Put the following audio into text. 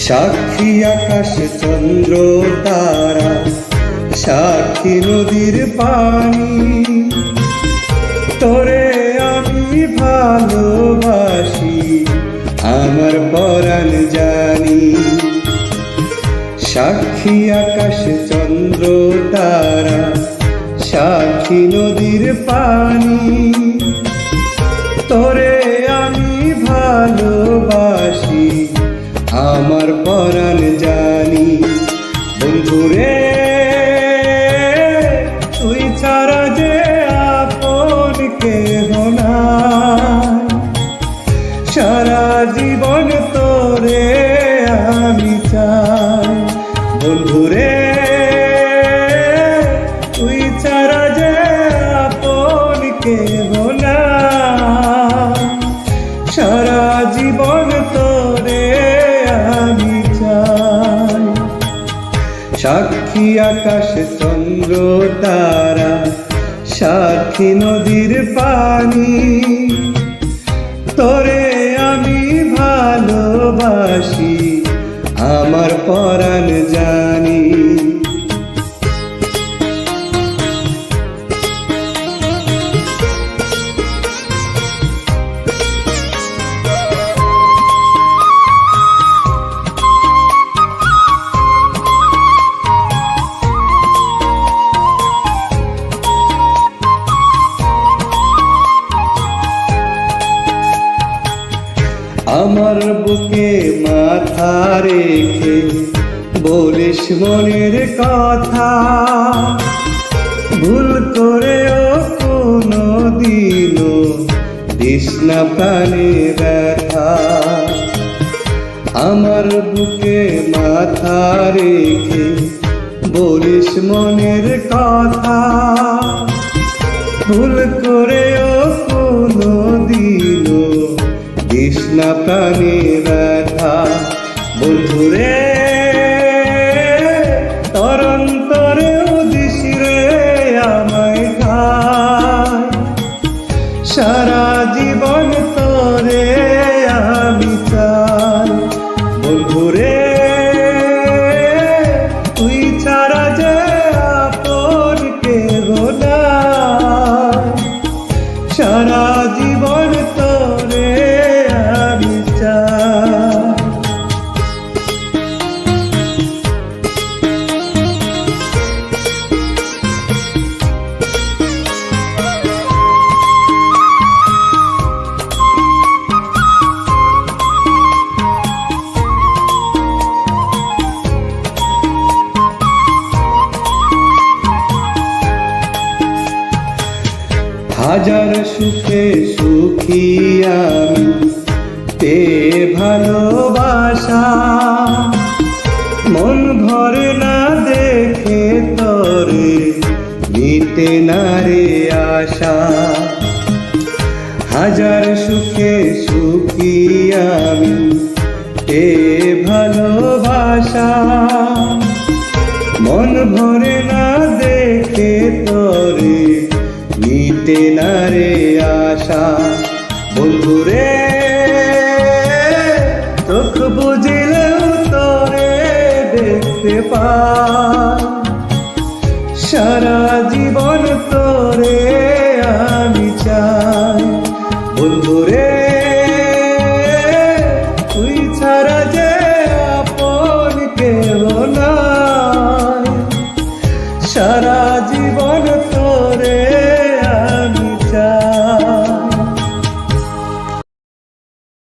সাক্ষী আকাশ চন্দ্র তারা, সাক্ষী নদীর পানি, তোরে আমি ভালোবাসি আমার পরাণ জানি। সাক্ষী আকাশ চন্দ্র তারা, সাক্ষী নদীর পানি, তোরে আমি ভালোবাসি আমার পরাণ জানি। বন্ধুরে তুই ছাড়া যে আপন কেহ নাই, সারা জীবন তোরে আমি চাই। বন্ধুরে তুই ছাড়া যে আপন কেহ নাই, সারা জীবন তোরে আমি চাই। সাক্ষী আকাশ চন্দ্র তারা, সাক্ষী নদীর পানি, তোরে আমি ভালোবাসি আমার পরাণ জানি। আমার বুকে মাথা রেখে বলিস মনের কথা, ভুল করেও কোনো দিনও দিস না প্রাণে ব্যথা। আমার বুকে মাথা রেখে বলিস মনের কথা, ভুল করেও কোনো দিনও দিস না প্রাণে ব্যথা। বন্ধুরে তরন্তরেও দিস রে আমায় খায়, সারা জীবন তোরে আমি চাই। বন্ধুরে তুই ছাড়া যে আপন কেহ নাই, সারা জীবন তোরে আমি চাই। হাজার সুখে সুখী আমি পেয়ে ভালোবাসা, মন ভরে না দেখে তরে মিটে না রে আশা। হাজার সুখে সুখী আমি পেয়ে ভালোবাসা, মন ভরে না দেখে তরে মিটে না রে আশা। বন্ধুরে চোখ বুঝিলেও তোরে দেখতে পাই, সারা জীবন তোরে আমি চাই। বন্ধুরে তুই ছাড়া যে আপন কেহ নাই, সারা জীবন তোরে